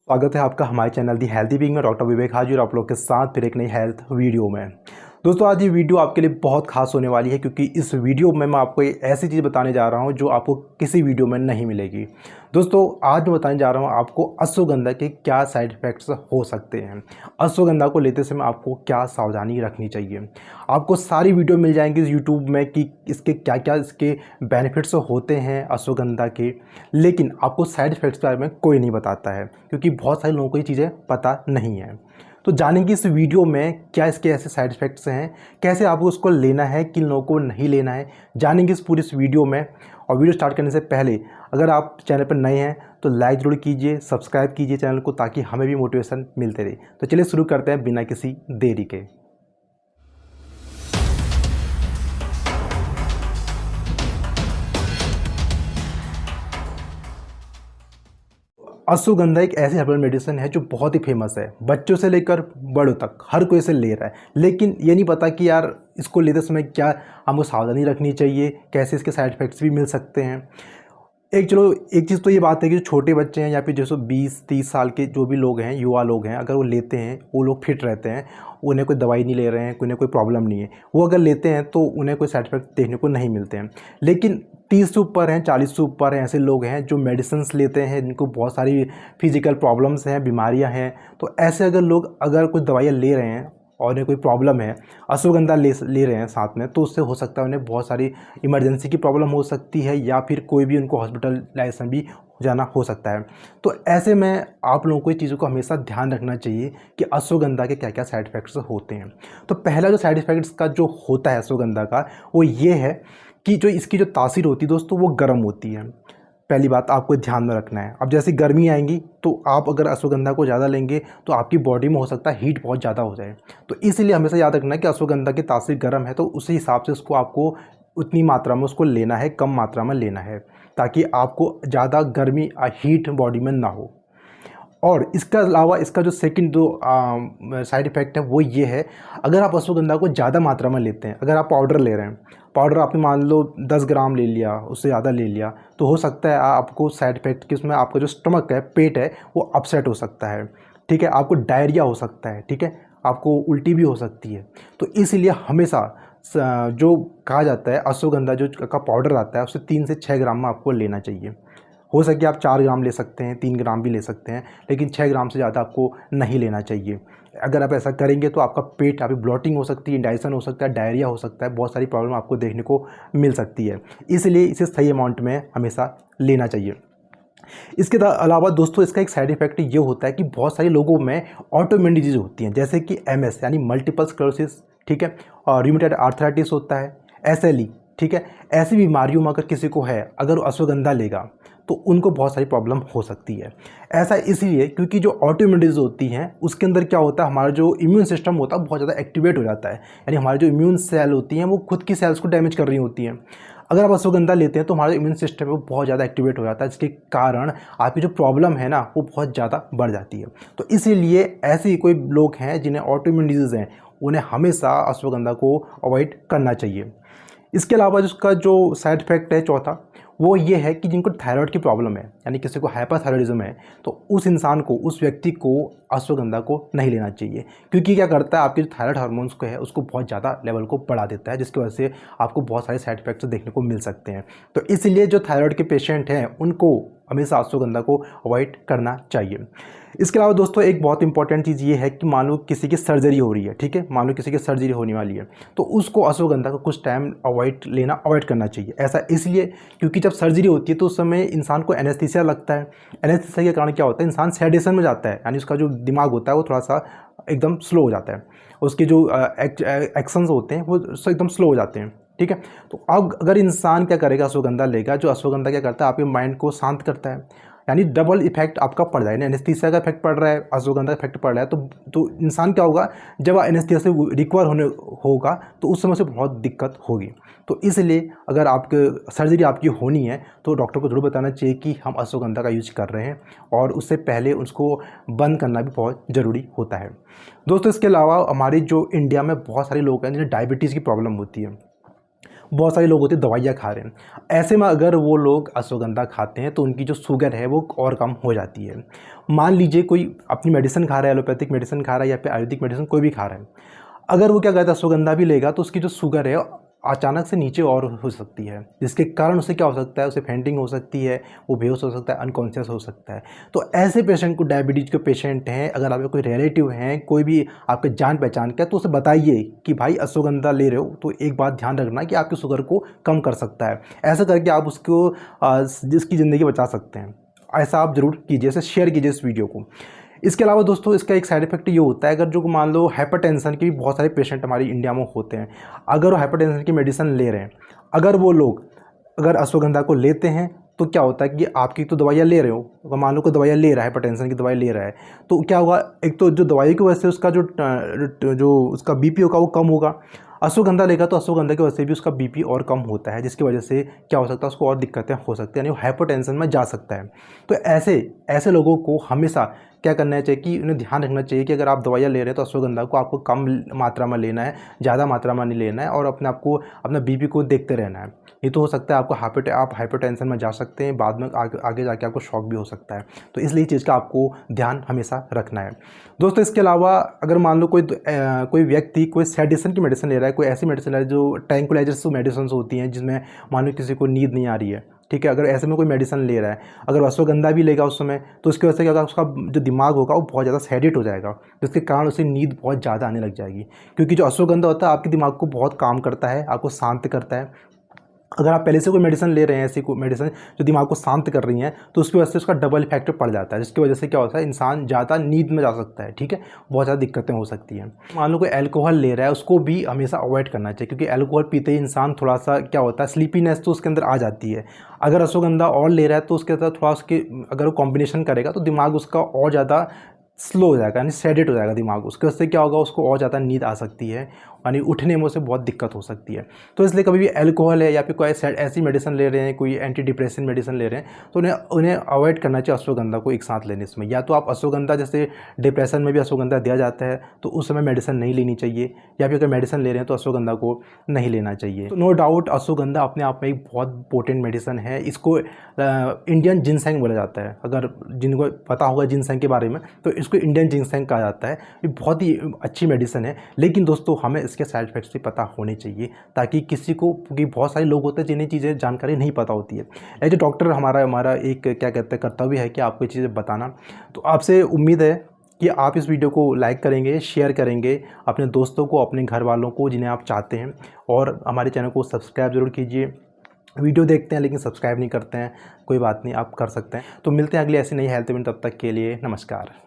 स्वागत है आपका हमारे चैनल दी हेल्थी बीइंग में। डॉक्टर विवेक हाजिर आप लोग के साथ फिर एक नई हेल्थ वीडियो में। दोस्तों आज ये वीडियो आपके लिए बहुत खास होने वाली है क्योंकि इस वीडियो में मैं आपको एक ऐसी चीज़ बताने जा रहा हूँ जो आपको किसी वीडियो में नहीं मिलेगी। दोस्तों आज मैं बताने जा रहा हूँ आपको अश्वगंधा के क्या साइड इफ़ेक्ट्स हो सकते हैं। अश्वगंधा को लेते समय आपको क्या सावधानी रखनी चाहिए। आपको सारी वीडियो मिल जाएंगी यूट्यूब में कि इसके क्या क्या इसके बेनिफिट्स होते हैं अश्वगंधा के, लेकिन आपको साइड इफ़ेक्ट्स के बारे में कोई नहीं बताता है क्योंकि बहुत सारे लोगों को ये चीज़ें पता नहीं है। तो जानेंगे इस वीडियो में क्या इसके ऐसे साइड इफ़ेक्ट्स हैं, कैसे आपको उसको लेना है, किन लोगों को नहीं लेना है, जानेंगे इस वीडियो में। और वीडियो स्टार्ट करने से पहले अगर आप चैनल पर नए हैं तो लाइक जरूर कीजिए, सब्सक्राइब कीजिए चैनल को ताकि हमें भी मोटिवेशन मिलते रहे। तो चलिए शुरू करते हैं बिना किसी देरी के। अश्वगंधा एक ऐसी हर्बल मेडिसिन है जो बहुत ही फेमस है, बच्चों से लेकर बड़ों तक हर कोई इसे ले रहा है, लेकिन ये नहीं पता कि यार इसको लेते समय क्या हमको सावधानी रखनी चाहिए, कैसे इसके साइड इफ़ेक्ट्स भी मिल सकते हैं। एक चीज़ तो ये बात है कि जो छोटे बच्चे हैं या फिर जैसे 20-30 साल के जो भी लोग हैं, युवा लोग हैं, अगर वो लेते हैं वो लोग फिट रहते हैं, उन्हें कोई दवाई नहीं ले रहे हैं, उन्हें कोई प्रॉब्लम नहीं है, वो अगर लेते हैं तो उन्हें कोई साइड इफ़ेक्ट देखने को नहीं मिलते हैं। लेकिन 30 से ऊपर हैं, 40 से ऊपर हैं, ऐसे लोग हैं जो मेडिसिन्स लेते हैं, जिनको बहुत सारी फिजिकल प्रॉब्लम्स हैं, बीमारियां हैं, तो ऐसे अगर लोग अगर कुछ दवाइयाँ ले रहे हैं और उन्हें कोई प्रॉब्लम है, अश्वगंधा ले रहे हैं साथ में, तो उससे हो सकता है उन्हें बहुत सारी इमरजेंसी की प्रॉब्लम हो सकती है या फिर कोई भी उनको हॉस्पिटलाइजेशन भी जाना हो सकता है। तो ऐसे में आप लोगों को इस चीज़ों को हमेशा ध्यान रखना चाहिए कि अश्वगंधा के क्या क्या साइड इफ़ेक्ट्स होते हैं। तो पहला जो साइड इफ़ेक्ट्स का जो होता है अश्वगंधा का, वो ये है कि जो इसकी जो तासीर होती है दोस्तों वो गर्म होती है। पहली बात आपको ध्यान में रखना है, अब जैसे गर्मी आएंगी तो आप अगर अश्वगंधा को ज़्यादा लेंगे तो आपकी बॉडी में हो सकता है हीट बहुत ज़्यादा हो जाए। तो इसलिए हमेशा याद रखना है कि अश्वगंधा की तासीर गर्म है तो उसी हिसाब से उसको आपको उतनी मात्रा में उसको लेना है, कम मात्रा में लेना है, ताकि आपको ज़्यादा गर्मी हीट बॉडी में ना हो। और इसका अलावा इसका जो सेकंड जो साइड इफ़ेक्ट है वो ये है, अगर आप अश्वगंधा को ज़्यादा मात्रा में लेते हैं, अगर आप पाउडर ले रहे हैं, पाउडर आपने मान लो 10 ग्राम ले लिया, उससे ज़्यादा ले लिया, तो हो सकता है आपको साइड इफ़ेक्ट कि उसमें आपका जो स्टमक है, पेट है, वो अपसेट हो सकता है, ठीक है, आपको डायरिया हो सकता है, ठीक है, आपको उल्टी भी हो सकती है। तो इसलिए हमेशा जो कहा जाता है अश्वगंधा जो का पाउडर आता है उससे 3 से 6 ग्राम में आपको लेना चाहिए। हो सके आप 4 ग्राम ले सकते हैं, 3 ग्राम भी ले सकते हैं, लेकिन 6 ग्राम से ज़्यादा आपको नहीं लेना चाहिए। अगर आप ऐसा करेंगे तो आपका पेट, आपकी ब्लोटिंग हो सकती है, इंडाइजेशन हो सकता है, डायरिया हो सकता है, बहुत सारी प्रॉब्लम आपको देखने को मिल सकती है। इसलिए इसे सही अमाउंट में हमेशा लेना चाहिए। इसके अलावा दोस्तों इसका एक साइड इफ़ेक्ट ये होता है कि बहुत सारे लोगों में ऑटोइम्यून डिजीज़ होती हैं, जैसे कि MS यानी मल्टीपल स्क्लेरोसिस, ठीक है, और रूमेटॉइड आर्थराइटिस होता है, SLE, ठीक है। ऐसी बीमारियों में अगर किसी को है, अगर वो अश्वगंधा लेगा तो उनको बहुत सारी प्रॉब्लम हो सकती है। ऐसा इसलिए क्योंकि जो ऑटोइम्यून डिजीज़ होती हैं उसके अंदर क्या होता है, हमारा जो इम्यून सिस्टम होता है बहुत ज़्यादा एक्टिवेट हो जाता है, यानी हमारी जो इम्यून सेल होती हैं वो खुद की सेल्स को डैमेज कर रही होती हैं। अगर आप अश्वगंधा लेते हैं तो हमारा इम्यून सिस्टम है वो बहुत ज़्यादा एक्टिवेट हो जाता है, जिसके कारण आपकी जो प्रॉब्लम है ना वो बहुत ज़्यादा बढ़ जाती है। तो इसीलिए ऐसे कोई लोग हैं जिन्हें ऑटोइम्यून डिजीज़ हैं, उन्हें हमेशा अश्वगंधा को अवॉइड करना चाहिए। इसके अलावा जिसका जो साइड इफ़ेक्ट है चौथा, वो ये है कि जिनको थायराइड की प्रॉब्लम है, यानी किसी को हाइपरथायराइडिज्म है, तो उस इंसान को, उस व्यक्ति को अश्वगंधा को नहीं लेना चाहिए, क्योंकि क्या करता है आपके जो थायराइड हार्मोन्स को है उसको बहुत ज़्यादा लेवल को बढ़ा देता है, जिसकी वजह से आपको बहुत सारे साइड इफेक्ट्स देखने को मिल सकते हैं। तो इसलिए जो थायराइड के पेशेंट हैं उनको हमेशा अश्वगंधा को अवॉइड करना चाहिए। इसके अलावा दोस्तों एक बहुत इंपॉर्टेंट चीज़ ये है कि मान लो किसी की सर्जरी हो रही है, ठीक है, मान लो किसी की सर्जरी होने वाली है, तो उसको अश्वगंधा का कुछ टाइम अवॉइड करना चाहिए। ऐसा इसलिए क्योंकि जब सर्जरी होती है तो उस समय इंसान को एनेस्थीसिया लगता है। एनेस्थीसिया के कारण क्या होता है, इंसान सेडेशन में जाता है, यानी उसका जो दिमाग होता है वो थोड़ा सा एकदम स्लो हो जाता है, उसके जो एक्शंस होते हैं वो एकदम स्लो हो जाते हैं, ठीक है। तो अब अगर इंसान क्या करेगा, अश्वगंधा लेगा, जो अश्वगंधा क्या करता है आपके माइंड को शांत करता है, यानी डबल इफेक्ट आपका पड़ रहा है, एनेस्थीसिया का इफेक्ट पड़ रहा है, अश्वगंधा का इफेक्ट पड़ रहा है। तो इंसान क्या होगा, जब एनेस्थीसिया से रिकवर होगा तो उस समय से बहुत दिक्कत होगी। तो इसलिए अगर आपके सर्जरी आपकी होनी है तो डॉक्टर को ज़रूर बताना चाहिए कि हम अश्वगंधा का यूज कर रहे हैं, और उससे पहले उसको बंद करना भी बहुत ज़रूरी होता है। दोस्तों इसके अलावा हमारी जो इंडिया में बहुत सारे लोग हैं जिन्हें डायबिटीज़ की प्रॉब्लम होती है, बहुत सारे लोग होते हैं दवाइयाँ खा रहे हैं, ऐसे में अगर वो लोग अश्वगंधा खाते हैं तो उनकी जो शुगर है वो और कम हो जाती है। मान लीजिए कोई अपनी मेडिसिन खा रहा है, एलोपैथिक मेडिसिन खा रहा है या फिर आयुर्वेदिक मेडिसिन कोई भी खा रहा है, अगर वो क्या कहता है अश्वगंधा भी लेगा तो उसकी जो शुगर है अचानक से नीचे और हो सकती है, जिसके कारण उसे क्या हो सकता है, उसे फेंटिंग हो सकती है, वो बेहोश हो सकता है, अनकॉन्शियस हो सकता है। तो ऐसे पेशेंट को, डायबिटीज़ के पेशेंट हैं, अगर आपके कोई रिलेटिव हैं, कोई भी आपके जान पहचान का, तो उसे बताइए कि भाई अश्वगंधा ले रहे हो तो एक बात ध्यान रखना कि आपकी शुगर को कम कर सकता है। ऐसा करके आप उसको जिसकी ज़िंदगी बचा सकते हैं। ऐसा आप ज़रूर कीजिए, ऐसे शेयर कीजिए इस वीडियो को। इसके अलावा दोस्तों इसका एक साइड इफेक्ट ये होता है, अगर जो मान लो हाइपरटेंशन के भी बहुत सारे पेशेंट हमारी इंडिया में होते हैं, अगर वो हाइपरटेंशन की मेडिसिन ले रहे हैं, अगर वो लोग अगर अश्वगंधा को लेते हैं तो क्या होता है कि आपकी तो दवाइयाँ ले रहे हो, अगर मान लो कोई दवाइयाँ ले रहा है, हाइपरटेंशन की दवाई ले रहा है, तो क्या होगा, एक तो जो दवाई की वजह से उसका जो उसका बीपी होगा वो कम होगा। अश्वगंधा लेगा तो अश्वगंधा की वजह से भी उसका बीपी और कम होता है, जिसकी वजह से क्या हो सकता है, उसको और दिक्कतें हो सकती हैं, यानी वो हाइपरटेंशन में जा सकता है। तो ऐसे ऐसे लोगों को हमेशा क्या करना चाहिए कि उन्हें ध्यान रखना चाहिए कि अगर आप दवाइयाँ ले रहे हैं तो अश्वगंधा को आपको कम मात्रा में लेना है, ज़्यादा मात्रा में नहीं लेना है, और अपने आप को, अपना बीपी को देखते रहना है। ये तो हो सकता है आपको आप हाइपरटेंशन में जा सकते हैं, बाद में आगे जाके आपको शॉक भी हो सकता है। तो इसलिए चीज़ का आपको ध्यान हमेशा रखना है दोस्तों। इसके अलावा अगर मान लो कोई व्यक्ति कोई सेडेशन की मेडिसिन ले रहा है, कोई ऐसी मेडिसिन ले रहा है जो ट्रैंक्विलाइजर्स मेडिसिन होती हैं जिसमें मान लो किसी को नींद नहीं आ रही है, ठीक है, अगर ऐसे में कोई मेडिसिन ले रहा है, अगर अश्वगंधा भी लेगा उस समय, तो उसकी वजह से क्या होगा, उसका जो दिमाग होगा वो बहुत ज़्यादा सेडेट हो जाएगा, जिसके कारण उसे नींद बहुत ज़्यादा आने लग जाएगी। क्योंकि जो अश्वगंधा होता है आपके दिमाग को बहुत काम करता है, आपको शांत करता है। अगर आप पहले से कोई मेडिसिन ले रहे हैं, ऐसी कोई मेडिसिन जो दिमाग को शांत कर रही हैं, तो उसकी वजह से उसका डबल इफेक्ट पड़ जाता है, जिसकी वजह से क्या होता है, इंसान ज़्यादा नींद में जा सकता है, ठीक है, बहुत ज़्यादा दिक्कतें हो सकती हैं। मान लो कोई अल्कोहल ले रहा है, उसको भी हमेशा अवॉइड करना चाहिए, क्योंकि अल्कोहल पीते ही इंसान थोड़ा सा क्या होता है, स्लीपीनेस तो उसके अंदर आ जाती है। अगर अश्वगंधा और ले रहा है तो उसके अंदर थोड़ा उसके अगर वो कॉम्बिनेशन करेगा तो दिमाग उसका और ज़्यादा स्लो हो जाएगा, यानी सेडेट हो जाएगा दिमाग, उसके उससे क्या होगा, उसको और ज़्यादा नींद आ सकती है, यानी उठने में उसे बहुत दिक्कत हो सकती है। तो इसलिए कभी भी अल्कोहल है या फिर कोई ऐसी मेडिसिन ले रहे हैं, कोई एंटी डिप्रेशन मेडिसिन ले रहे हैं, तो उन्हें अवॉइड करना चाहिए अश्वगंधा को एक साथ लेने में। या तो आप अश्वगंधा, जैसे डिप्रेशन में भी अश्वगंधा दिया जाता है, तो उस समय मेडिसिन नहीं लेनी चाहिए, या फिर अगर मेडिसिन ले रहे हैं तो अश्वगंधा को नहीं लेना चाहिए। तो नो डाउट अश्वगंधा अपने आप में एक बहुत इंपॉर्टेंट मेडिसिन है। इसको इंडियन जिनसेंग बोला जाता है, अगर जिनको पता होगा जिनसेंग के बारे में, तो इसको इंडियन जिनसेंग कहा जाता है। ये बहुत ही अच्छी मेडिसिन है, लेकिन दोस्तों हमें इसके साइड इफेक्ट्स भी पता होने चाहिए, ताकि किसी को, क्योंकि बहुत सारे लोग होते हैं जिन्हें चीज़ें जानकारी नहीं पता होती है। एज ए डॉक्टर हमारा एक क्या कहते हैं कर्तव्य है कि आपको ये चीज़ें बताना। तो आपसे उम्मीद है कि आप इस वीडियो को लाइक करेंगे, शेयर करेंगे अपने दोस्तों को, अपने घर वालों को जिन्हें आप चाहते हैं, और हमारे चैनल को सब्सक्राइब ज़रूर कीजिए। वीडियो देखते हैं लेकिन सब्सक्राइब नहीं करते हैं, कोई बात नहीं, आप कर सकते हैं। तो मिलते हैं अगली ऐसी नई हेल्थ टिप, तब तक के लिए नमस्कार।